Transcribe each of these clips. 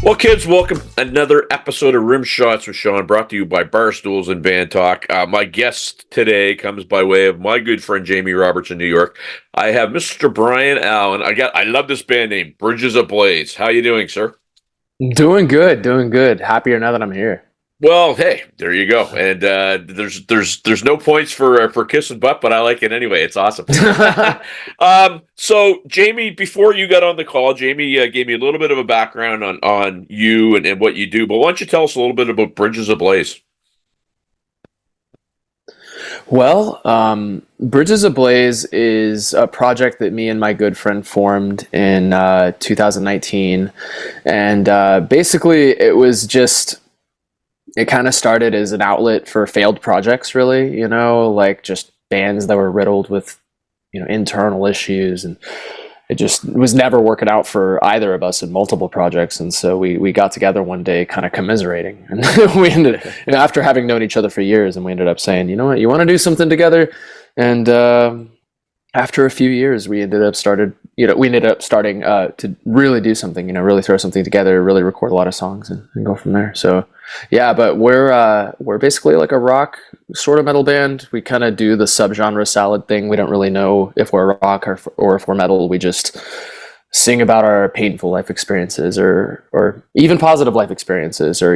Well, kids, welcome to another episode of Rimshots with Sean, brought to you by Barstools and Bandtalk. My guest today comes by way of my good friend Jamie Roberts in New York. I have Mr. Brien Allen. I love this band name, Bridges Ablaze. How you doing, sir? Doing good, doing good. Happier now that I'm here. Well, hey, there you go. And there's no points for kissing butt, but I like it anyway. It's awesome. So Jamie, before you got on the call, Jamie gave me a little bit of a background on you and what you do. But why don't you tell us a little bit about Bridges Ablaze? Well, Bridges Ablaze is a project that me and my good friend formed in 2019. And basically, it kind of started as an outlet for failed projects, really, like just bands that were riddled with, internal issues. And it just was never working out for either of us in multiple projects. And so we got together one day kind of commiserating. And we ended, after having known each other for years, and we ended up saying, you know what, you want to do something together? And after a few years, we ended up starting to really do something, really throw something together, really record a lot of songs and go from there. So yeah, but we're basically like a rock sort of metal band. We kind of do the subgenre salad thing. We don't really know if we're rock or if we're metal. We just sing about our painful life experiences or even positive life experiences or,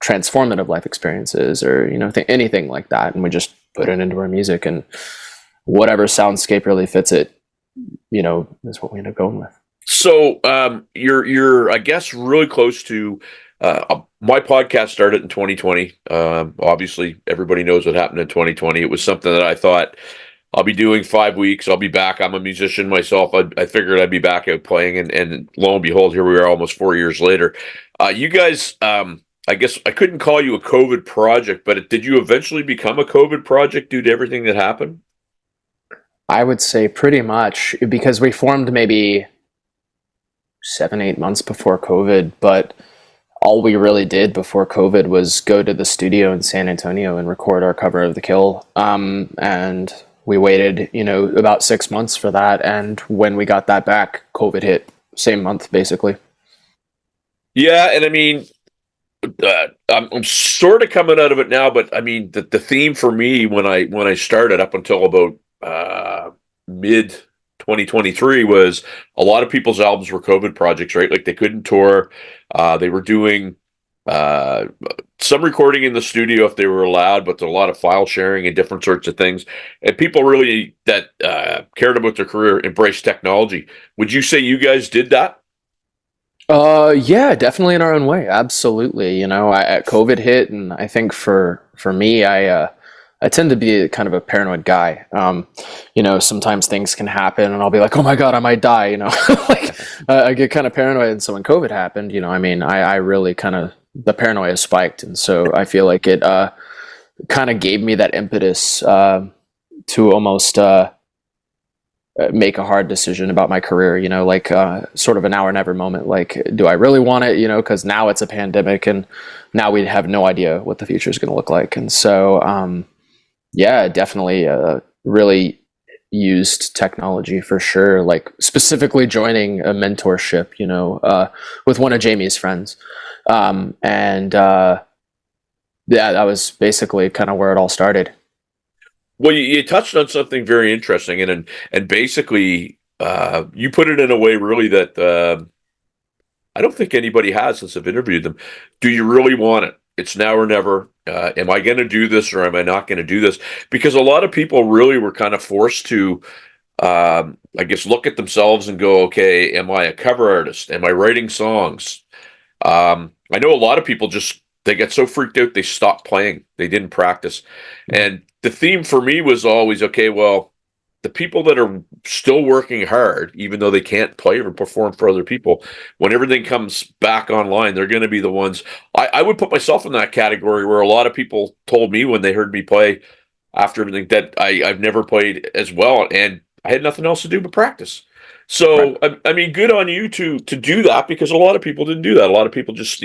transformative life experiences or, anything like that. And we just put it into our music, and whatever soundscape really fits it, is what we end up going with. So you're I guess really close to my podcast started in 2020. Obviously, everybody knows what happened in 2020. It was something that I thought I'll be doing 5 weeks. I'll be back. I'm a musician myself. I figured I'd be back out playing, and lo and behold, here we are almost 4 years later. You guys, I guess I couldn't call you a COVID project, but did you eventually become a COVID project due to everything that happened? I would say pretty much, because we formed maybe 7, 8 months before COVID, but all we really did before COVID was go to the studio in San Antonio and record our cover of The Kill. And we waited, about 6 months for that. And when we got that back, COVID hit same month, basically. Yeah, and I mean, I'm sort of coming out of it now, but I mean, the theme for me when I started up until about mid 2023 was a lot of people's albums were COVID projects, right? Like they couldn't tour. They were doing some recording in the studio if they were allowed, but there's a lot of file sharing and different sorts of things. And people really that cared about their career embraced technology. Would you say you guys did that? Yeah, definitely in our own way. Absolutely. COVID hit, and I think for me, I tend to be kind of a paranoid guy. Sometimes things can happen and I'll be like, oh my God, I might die, like I get kind of paranoid. And so when COVID happened, I really the paranoia spiked. And so I feel like it kind of gave me that impetus to almost make a hard decision about my career, like sort of a now or never moment. Like, do I really want it, because now it's a pandemic and now we have no idea what the future is going to look like. And so, yeah, definitely really used technology for sure, like specifically joining a mentorship, with one of Jamie's friends. Yeah, that was basically kind of where it all started. Well, you touched on something very interesting, and basically, you put it in a way really that I don't think anybody has since I've interviewed them. Do you really want it? It's now or never. Am I going to do this or am I not going to do this? Because a lot of people really were kind of forced to, I guess, look at themselves and go, okay, am I a cover artist? Am I writing songs? I know a lot of people they get so freaked out they stopped playing. They didn't practice. And the theme for me was always, okay, well, the people that are still working hard, even though they can't play or perform for other people, when everything comes back online, they're going to be the ones. I would put myself in that category where a lot of people told me when they heard me play after everything that I've never played as well, and I had nothing else to do but practice. Right. So I mean, good on you to do that, because a lot of people didn't do that. A lot of people just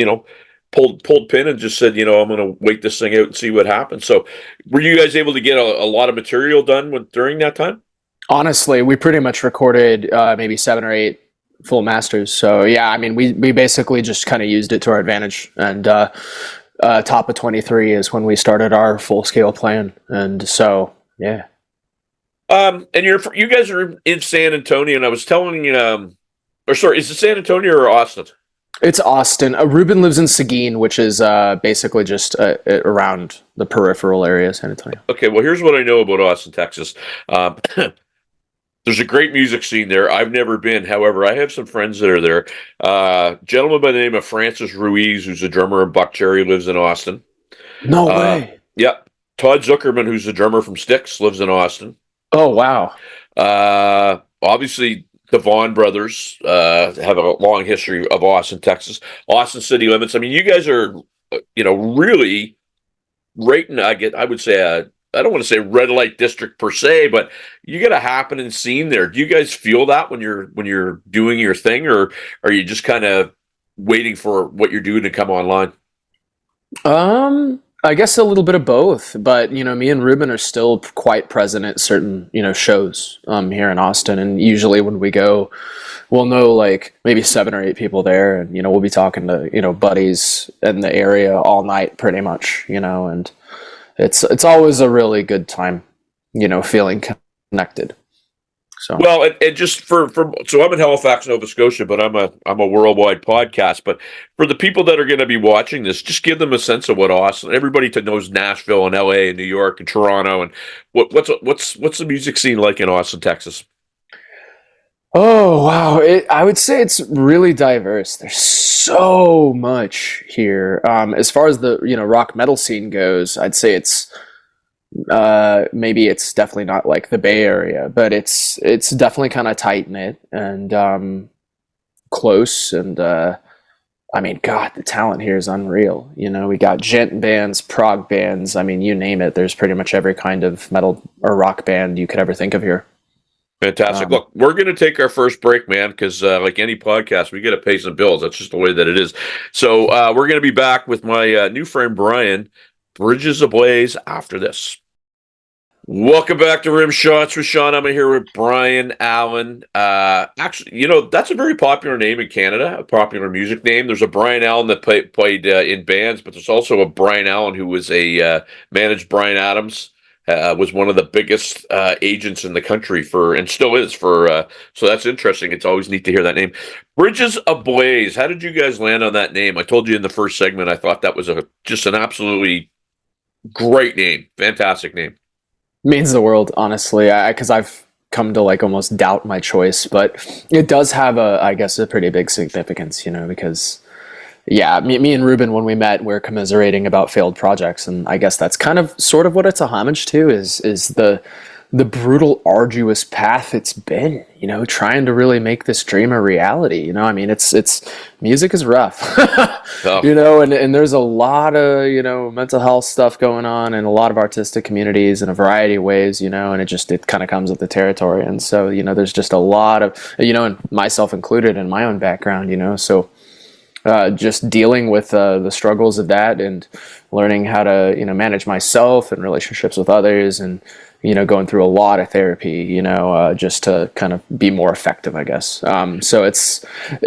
pulled pin and just said, I'm going to wait this thing out and see what happens. So, were you guys able to get a lot of material done during that time? Honestly, we pretty much recorded maybe 7 or 8 full masters. So yeah, I mean, we basically just kind of used it to our advantage. And top of 23 is when we started our full scale plan. And so yeah. And you guys are in San Antonio, and I was telling or sorry, is it San Antonio or Austin? It's Austin. Ruben lives in Seguin, which is basically just around the peripheral area of San Antonio. Okay, well, here's what I know about Austin, Texas. Um, there's a great music scene there. I've never been. However, I have some friends that are there. Gentleman by the name of Francis Ruiz, who's a drummer in Buck Cherry, lives in Austin. No Uh, way. yep. Todd Zuckerman, who's the drummer from Styx, lives in Austin. Oh wow. Obviously, the Vaughn brothers have a long history of Austin, Texas. Austin city limits. I mean, you guys are, really right in, I would say, I don't want to say red light district per se, but you get a happening scene there. Do you guys feel that when you're doing your thing, or are you just kind of waiting for what you're doing to come online? I guess a little bit of both, but me and Ruben are still quite present at certain, shows here in Austin, and usually when we go, we'll know like maybe 7 or 8 people there, and we'll be talking to buddies in the area all night, pretty much, and it's always a really good time, feeling connected. So. Well, and just for so I'm in Halifax, Nova Scotia, but I'm a worldwide podcast. But for the people that are going to be watching this, just give them a sense of what Austin. Everybody knows Nashville and L.A. and New York and Toronto, and what's the music scene like in Austin, Texas? Oh wow! I would say it's really diverse. There's so much here. As far as the rock metal scene goes, I'd say it's maybe it's definitely not like the Bay Area, but it's definitely kind of tight knit and close. And I mean, God, the talent here is unreal. We got gent bands, prog bands. I mean, you name it. There's pretty much every kind of metal or rock band you could ever think of here. Fantastic. Um, Look, we're going to take our first break, man, because like any podcast, we got to pay some bills. That's just the way that it is. So we're going to be back with my new friend Brian, Bridges Ablaze, after this. Welcome back to Rimshots with Sean. I'm here with Brian Allen. Actually, that's a very popular name in Canada, a popular music name. There's a Brian Allen that played in bands, but there's also a Brian Allen who was managed Brian Adams, was one of the biggest agents in the country and still is so that's interesting. It's always neat to hear that name. Bridges Ablaze. How did you guys land on that name? I told you in the first segment, I thought that was just an absolutely great name. Fantastic name. Means the world, honestly, because I've come to like almost doubt my choice, but it does have I guess, a pretty big significance, because yeah, me and Ruben, when we met, we're commiserating about failed projects, and I guess that's kind of sort of what it's a homage to is the brutal, arduous path it's been, trying to really make this dream a reality. I mean, it's music is rough, Oh, and there's a lot of, mental health stuff going on in a lot of artistic communities in a variety of ways, and it kind of comes with the territory. And so, there's just a lot of, and myself included in my own background, so just dealing with the struggles of that and learning how to manage myself and relationships with others, and going through a lot of therapy, just to kind of be more effective, I guess. So it's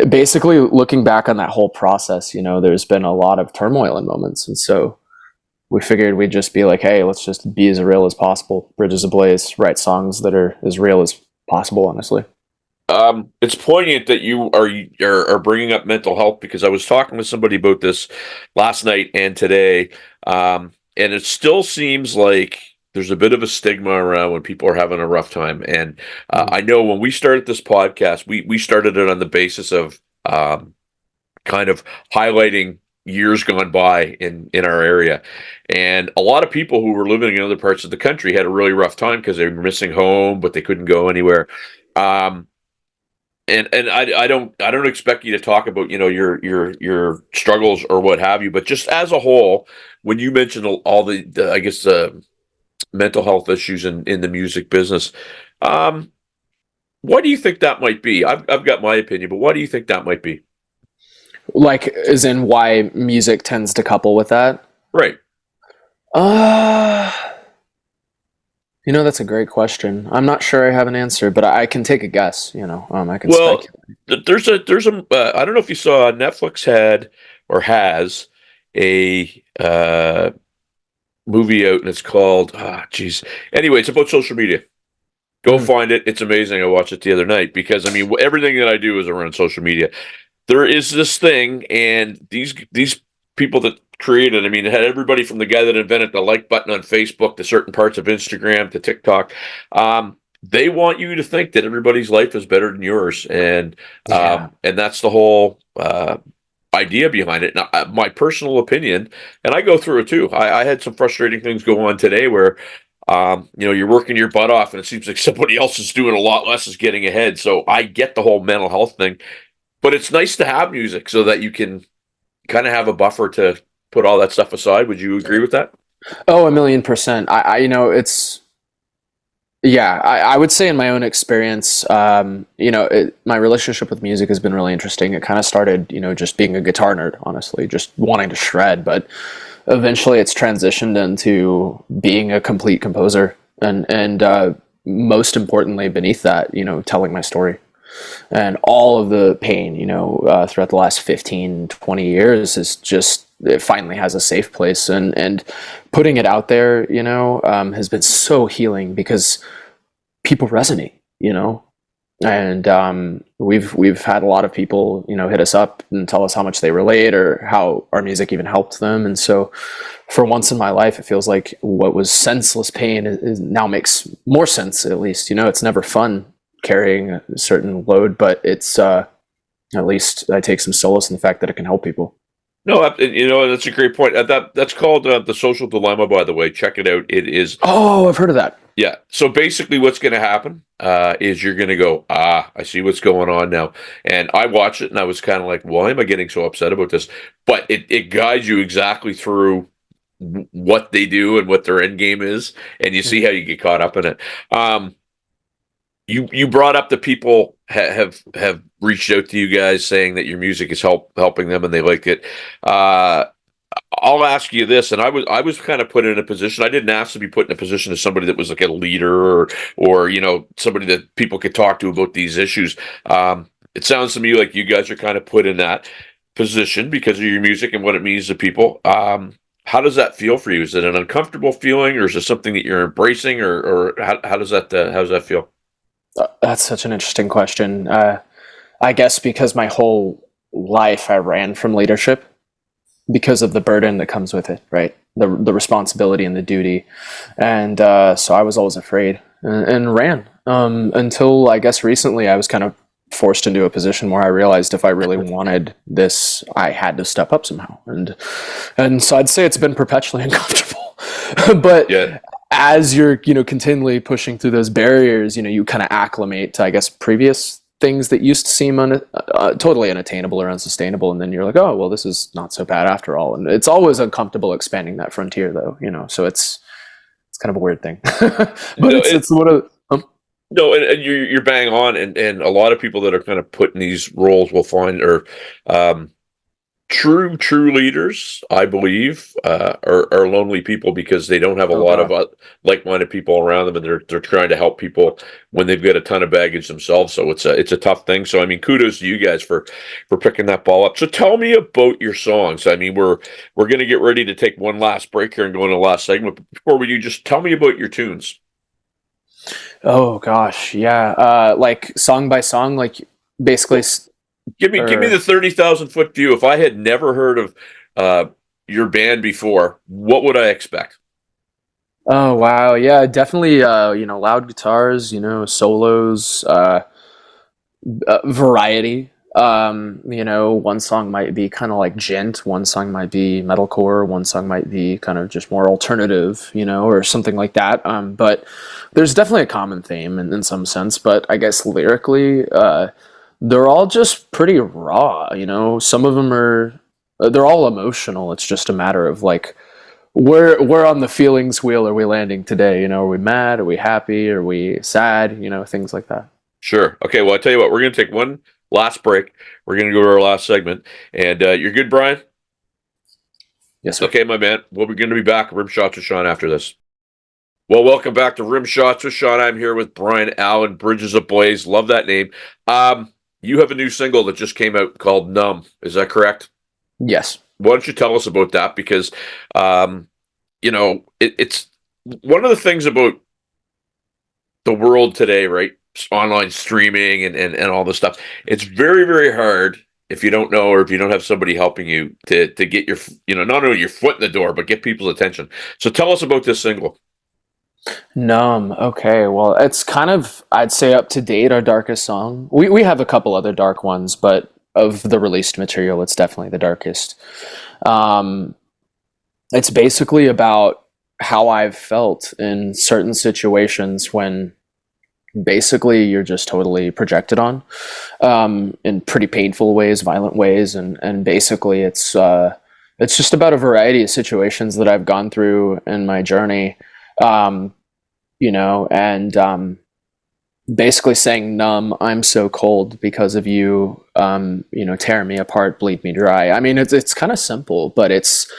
basically looking back on that whole process. There's been a lot of turmoil in moments, and so we figured we'd just be like, hey, let's just be as real as possible. Bridges Ablaze, write songs that are as real as possible, honestly. it's poignant that you are bringing up mental health, because I was talking with somebody about this last night and today, and it still seems like there's a bit of a stigma around when people are having a rough time. And Mm. I know when we started this podcast, we started it on the basis of kind of highlighting years gone by in our area, and a lot of people who were living in other parts of the country had a really rough time because they were missing home, but they couldn't go anywhere. Um, and I don't expect you to talk about your struggles or what have you, but just as a whole, when you mentioned all the I guess mental health issues in the music business, um, why do you think that might be? I've got my opinion, but why do you think that might be? Like, as in why music tends to couple with that? Right. Uh, That's a great question. I'm not sure I have an answer, but I can take a guess. I can Well, speculate. there's a I don't know if you saw Netflix had or has a movie out and it's called geez. Anyway, it's about social media. Go Mm, find it. It's amazing. I watched it the other night because I mean everything that I do is around social media. There is this thing, and these people that created, I mean, it had everybody from the guy that invented the like button on Facebook to certain parts of Instagram to TikTok. They want you to think that everybody's life is better than yours, yeah. and that's the whole idea behind it. Now, my personal opinion, and I go through it too. I had some frustrating things go on today where. You're working your butt off, and it seems like somebody else is doing a lot less, is getting ahead. So I get the whole mental health thing, but it's nice to have music so that you can kind of have a buffer to put all that stuff aside. Would you agree with that? Oh, 1,000,000%. it's yeah. I would say in my own experience, my relationship with music has been really interesting. It kind of started, just being a guitar nerd, honestly, just wanting to shred, but eventually it's transitioned into being a complete composer, and most importantly, beneath that, telling my story. And all of the pain, throughout the last 15, 20 years is just, it finally has a safe place. And putting it out there, has been so healing because people resonate, and we've had a lot of people, hit us up and tell us how much they relate or how our music even helped them. And so for once in my life, it feels like what was senseless pain now makes more sense. At least, it's never fun carrying a certain load, but it's at least I take some solace in the fact that it can help people. No, that's a great point. That's called the social dilemma. By the way, check it out. It is, Oh, I've heard of that. yeah. So basically, what's going to happen is you're going to go, I see what's going on now. And I watched it, and I was kind of like, why am I getting so upset about this? But it guides you exactly through what they do and what their end game is, and you see Mhm. how you get caught up in it. Um, you brought up that people have reached out to you guys saying that your music is helping them and they like it. Uh, I'll ask you this, and I was kind of put in a position. I didn't ask to be put in a position as somebody that was like a leader or somebody that people could talk to about these issues. It sounds to me like you guys are kind of put in that position because of your music and what it means to people. How does that feel for you? Is it an uncomfortable feeling, or is it something that you're embracing, or how does that feel? That's such an interesting question. I guess because my whole life I ran from leadership because of the burden that comes with it, right? The responsibility and the duty, and so I was always afraid and ran until I guess recently I was kind of forced into a position where I realized if I really wanted this, I had to step up somehow, and so I'd say it's been perpetually uncomfortable, but Yeah, as you're continually pushing through those barriers, you kind of acclimate to I guess previous things that used to seem totally unattainable or unsustainable, and then you're like, oh well, this is not so bad after all. And it's always uncomfortable expanding that frontier, though. So it's kind of a weird thing, but no, it's what a no, and you're bang on, and a lot of people that are kind of put in these roles will find, or um, true leaders, I believe, are lonely people because they don't have a oh lot of god. like-minded people around them, and they're trying to help people when they've got a ton of baggage themselves. So it's a tough thing. So I mean, kudos to you guys for picking that ball up. So tell me about your songs. I mean, we're going to get ready to take one last break here and go into the last segment. But before we do, just tell me about your tunes. Oh gosh, yeah. Like song by song, like basically, Well, give me the or 30,000 foot view. If I had never heard of uh, your band before, what would I expect? oh wow, yeah, definitely. Loud guitars, solos, variety. One song might be kind of like gent, one song might be metalcore, one song might be kind of just more alternative, or something like that. But there's definitely a common theme in some sense. But I guess lyrically, they're all just pretty raw. Some of them are, they're all emotional. It's just a matter of like where on the feelings wheel are we landing today? Are we mad? Are we happy? Are we sad? Things like that. Sure. Okay. Well, I tell you what, we're going to take one last break. We're going to go to our last segment. And you're good, Brian? Yes, sir. Okay, my man. Well, we're going to be back. Rimshots with Sean after this. Well, welcome back to Rimshots with Sean. I'm here with Brien Allen, Bridges Ablaze. Love that name. You have a new single that just came out called Numb. Is that correct? Yes. Why don't you tell us about that? Because, um, it's one of the things about the world today, right? Online streaming and all this stuff. It's very, very hard if you don't know or if you don't have somebody helping you to get your, not only your foot in the door, but get people's attention. So tell us about this single. Numb. Okay. Well, it's kind of, I'd say, up to date, our darkest song. We have a couple other dark ones, but of the released material, it's definitely the darkest. Um, it's basically about how I've felt in certain situations when basically you're just totally projected on, in pretty painful ways, violent ways, and basically it's just about a variety of situations that I've gone through in my journey. Um, and basically saying numb, I'm so cold because of you, tear me apart, bleed me dry. I mean, it's kind of simple, but it's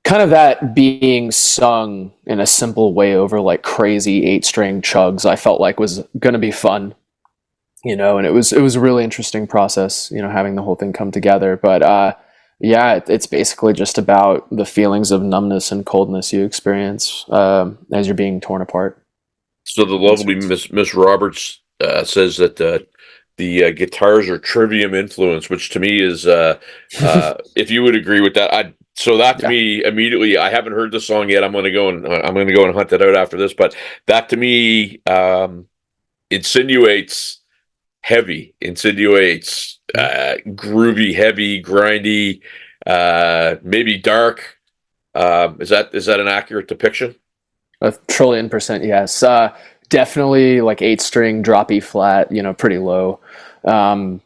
kind of that being sung in a simple way over like crazy 8 string chugs. I felt like was going to be fun, and it was a really interesting process, having the whole thing come together. But yeah, it's basically just about the feelings of numbness and coldness you experience as you're being torn apart. So the That's lovely Miss Roberts says that the guitars are trivium influence, which to me is, if you would agree with that, so that to yeah. me immediately, I haven't heard the song yet. I'm going to go and hunt it out after this, but that to me insinuates heavy, insinuates Mhm. groovy, heavy, grindy, maybe dark. Is that an accurate depiction? A trillion percent yes. Definitely like 8 string droppy flat, pretty low. Um,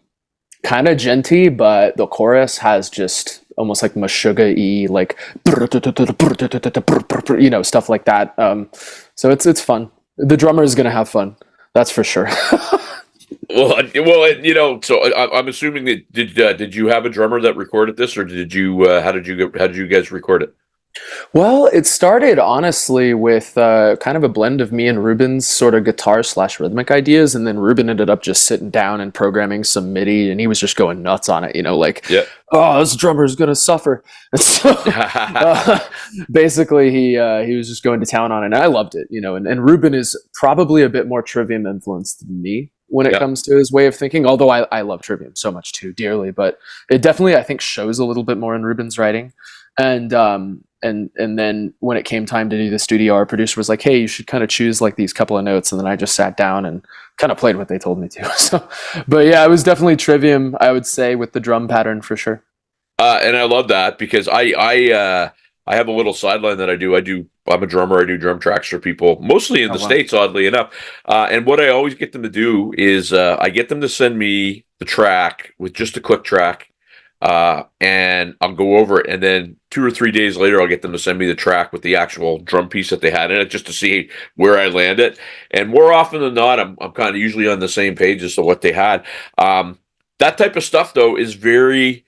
Kind of genty, but the chorus has just almost like Meshuggah y, like stuff like that. So it's fun. The drummer is gonna have fun, that's for sure. So I'm assuming that did you have a drummer that recorded this, or did you how did you guys record it? Well, it started honestly with kind of a blend of me and Ruben's sort of guitar slash rhythmic ideas, and then Ruben ended up just sitting down and programming some MIDI, and he was just going nuts on it, like, Yeah. oh, this drummer is gonna suffer. And so uh, basically, he was just going to town on it, and I loved it, and Ruben is probably a bit more Trivium influenced than me when it Yeah. comes to his way of thinking, although I love Trivium so much too, dearly, but it definitely, I think, shows a little bit more in Ruben's writing. And then when it came time to do the studio, our producer was like, "Hey, you should kind of choose like these couple of notes." And then I just sat down and kind of played what they told me to. So, but yeah, it was definitely Trivium, I would say, with the drum pattern for sure. And I love that because I have a little sideline that I do. I'm a drummer. I do drum tracks for people, mostly in Oh the wow. States, oddly enough. And what I always get them to do is I get them to send me the track with just a click track, and I'll go over it. And then 2 or 3 days later, I'll get them to send me the track with the actual drum piece that they had in it, just to see where I land it. And more often than not, I'm kind of usually on the same page as to what they had. That type of stuff, though, is very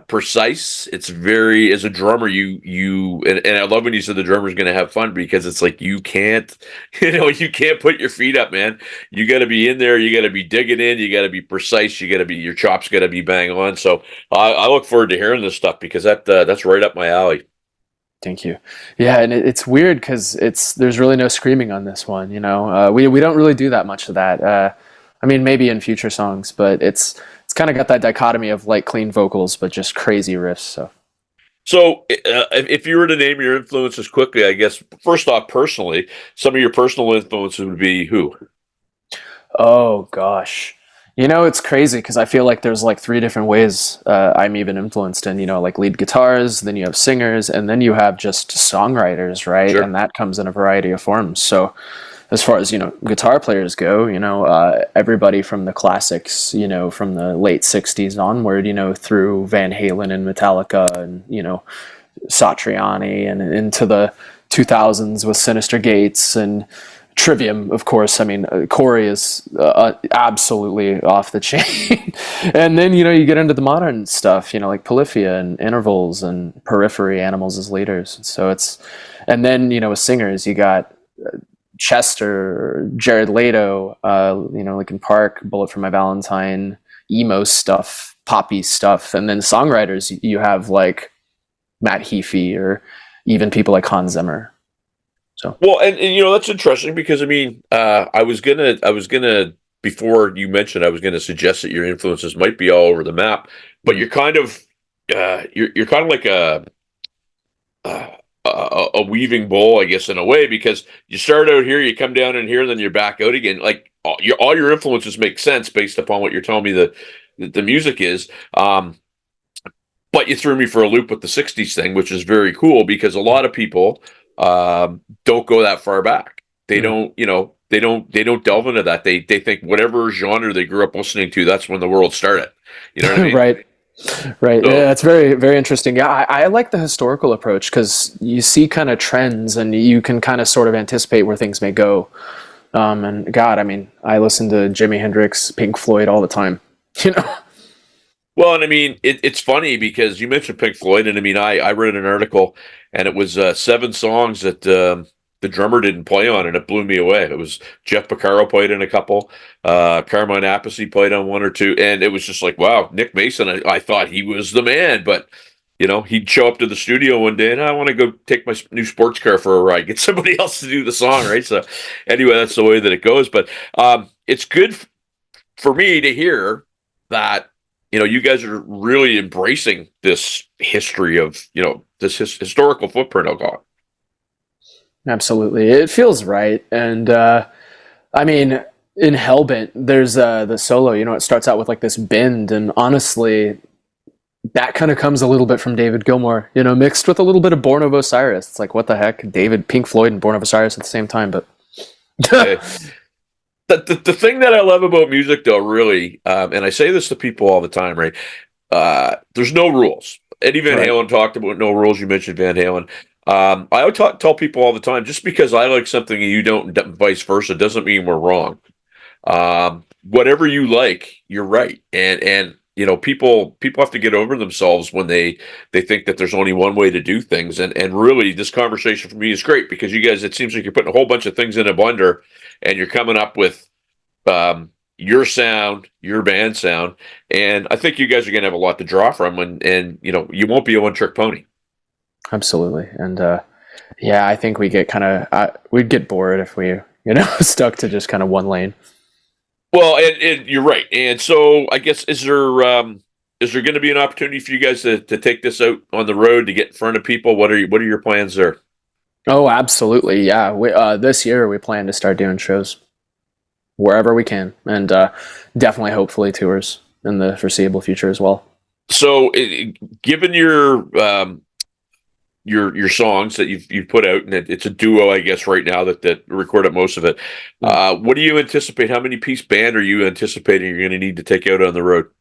precise. It's very, as a drummer, and I love when you said the drummer's going to have fun, because it's like you can't you can't put your feet up, man. You got to be in there, you got to be digging in, you got to be precise, you got to be, your chops got to be bang on. So I look forward to hearing this stuff, because that's right up my alley. Thank you. Yeah, and it's weird because there's really no screaming on this one. We don't really do that much of that. I mean, maybe in future songs, but it's kind of got that dichotomy of like clean vocals but just crazy riffs. So. So, if you were to name your influences quickly, I guess first off, personally, some of your personal influences would be who? Oh gosh. It's crazy because I feel like there's like 3 different ways I'm even influenced in, like lead guitars, then you have singers, and then you have just songwriters, right? Sure. And that comes in a variety of forms. So as far as, guitar players go, everybody from the classics, from the late 60s onward, through Van Halen and Metallica and, Satriani and into the 2000s with Sinister Gates and Trivium, of course. I mean, Corey is absolutely off the chain. And then, you get into the modern stuff, like Polyphia and intervals and periphery animals as leaders. So and then, with singers, you got Chester, Jared Leto, Linkin Park, Bullet for My Valentine, emo stuff, poppy stuff. And then songwriters, you have like Matt Heafy or even people like Hans Zimmer. So Well, and that's interesting because I mean, I was gonna before you mentioned I was gonna suggest that your influences might be all over the map, but mm, you're kind of like a weaving bowl, I guess, in a way, because you start out here, you come down in here, and then you're back out again. Like all your influences make sense based upon what you're telling me the music is. But you threw me for a loop with the '60s thing, which is very cool because a lot of people don't go that far back. They mm. don't, they don't delve into that. They think whatever genre they grew up listening to, that's when the world started. You know what I mean? Right. Right. Yeah, So, that's very, very interesting. Yeah, I like the historical approach because you see kind of trends and you can kind of sort of anticipate where things may go. And God, I mean, I listen to Jimi Hendrix, Pink Floyd all the time. You know? well, and I mean, it's funny because you mentioned Pink Floyd, and I mean, I read an article, and it was 7 songs that the drummer didn't play on, and it blew me away. It was Jeff Porcaro played in a couple, Carmine Appice played on one or two, and it was just like, wow, Nick Mason. I thought he was the man, but he'd show up to the studio one day, and I want to go take my new sports car for a ride. Get somebody else to do the song, right? So, anyway, that's the way that it goes. But it's good for me to hear that you guys are really embracing this history of this historical footprint. I'll call it. Absolutely. It feels right. And I mean, in Hellbent, there's the solo, it starts out with like this bend. And honestly, that kind of comes a little bit from David Gilmour, mixed with a little bit of Born of Osiris. It's like, what the heck? David, Pink Floyd, and Born of Osiris at the same time. But Uh, the thing that I love about music, though, really, and I say this to people all the time, right? There's no rules. Eddie Van right. Halen talked about no rules. You mentioned Van Halen. I always tell people all the time, just because I like something and you don't, and vice versa, doesn't mean we're wrong. Whatever you like, you're right. And people have to get over themselves when they think that there's only one way to do things. And really, this conversation for me is great because you guys, it seems like you're putting a whole bunch of things in a blender, and you're coming up with your sound, your band sound, and I think you guys are going to have a lot to draw from, and you won't be a one-trick pony. Absolutely. And yeah, I think we get kind of, we'd get bored if we, stuck to just kind of one lane. Well, and you're right. And so I guess is there going to be an opportunity for you guys to take this out on the road to get in front of people? What are your plans there? Oh, absolutely. Yeah. This year we plan to start doing shows wherever we can, and definitely, hopefully, tours in the foreseeable future as well. So, given your songs that you've put out, and it's a duo, I guess, right now that recorded most of it. What do you anticipate? How many piece band are you anticipating you're going to need to take out on the road?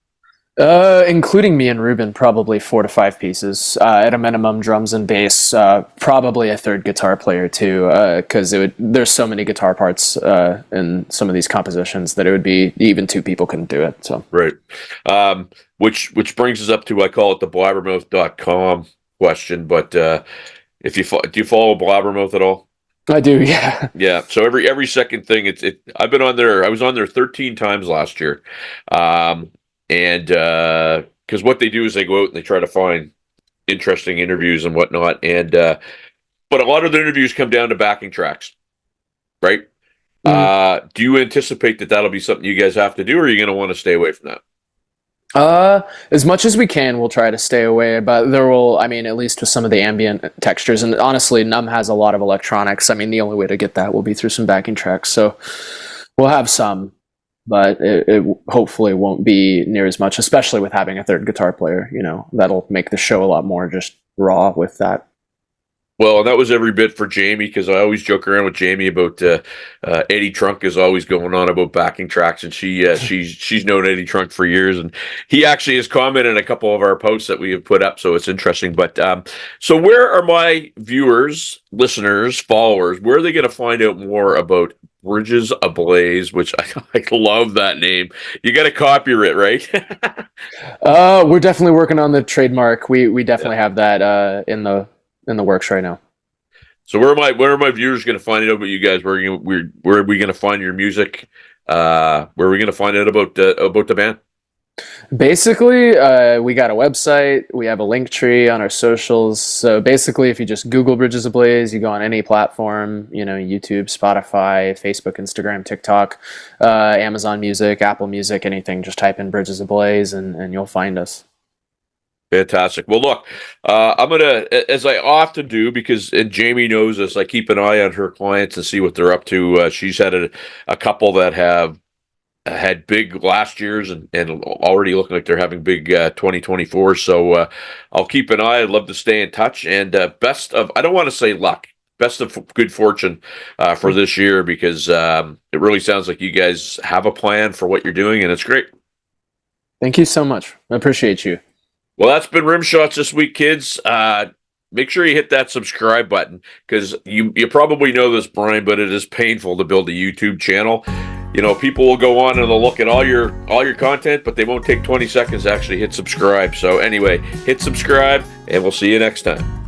Including me and Ruben, probably 4 to 5 pieces. At a minimum, drums and bass. Probably a third guitar player too, because there's so many guitar parts in some of these compositions that it would be even 2 people couldn't do it. So Right. Which brings us up to, I call it the blabbermouth.com question, but if do you follow Blabbermouth at all? I do, yeah. Yeah. So every second thing, I've been on there. I was on there 13 times last year. And because what they do is they go out and they try to find interesting interviews and whatnot, and but a lot of the interviews come down to backing tracks, right? Mm. Do you anticipate that that'll be something you guys have to do, or are you going to want to stay away from that? As much as we can, we'll try to stay away, but there will, I mean, at least with some of the ambient textures, and honestly, Numb has a lot of electronics. I mean, the only way to get that will be through some backing tracks, so we'll have some, but it hopefully won't be near as much, especially with having a third guitar player, that'll make the show a lot more just raw with that. Well, and that was every bit for Jamie, because I always joke around with Jamie about Eddie Trunk is always going on about backing tracks, and she's known Eddie Trunk for years, and he actually has commented on a couple of our posts that we have put up, so it's interesting. But so where are my viewers, listeners, followers? Where are they going to find out more about Bridges Ablaze, which I love that name. You got to copyright, right? We're definitely working on the trademark. We Yeah. definitely have that in the works right now. So where are my viewers going to find out about you guys? Where are we going to find your music? Where are we going to find out about the band? Basically, we got a website. We have a link tree on our socials. So basically, if you just Google Bridges Ablaze, you go on any platform, YouTube, Spotify, Facebook, Instagram, TikTok, Amazon Music, Apple Music, anything. Just type in Bridges Ablaze and you'll find us. Fantastic. Well, look, I'm gonna, as I often do, because and Jamie knows this. I keep an eye on her clients and see what they're up to. She's had a couple that have had big last years and already looking like they're having big 2024. So I'll keep an eye. I'd love to stay in touch. And best of, I don't want to say luck, best of good fortune for this year, because it really sounds like you guys have a plan for what you're doing, and it's great. Thank you so much. I appreciate you. Well, that's been Rimshots this week, kids. Make sure you hit that subscribe button, because you probably know this, Brian, but it is painful to build a YouTube channel. People will go on and they'll look at all your content, but they won't take 20 seconds to actually hit subscribe. So anyway, hit subscribe, and we'll see you next time.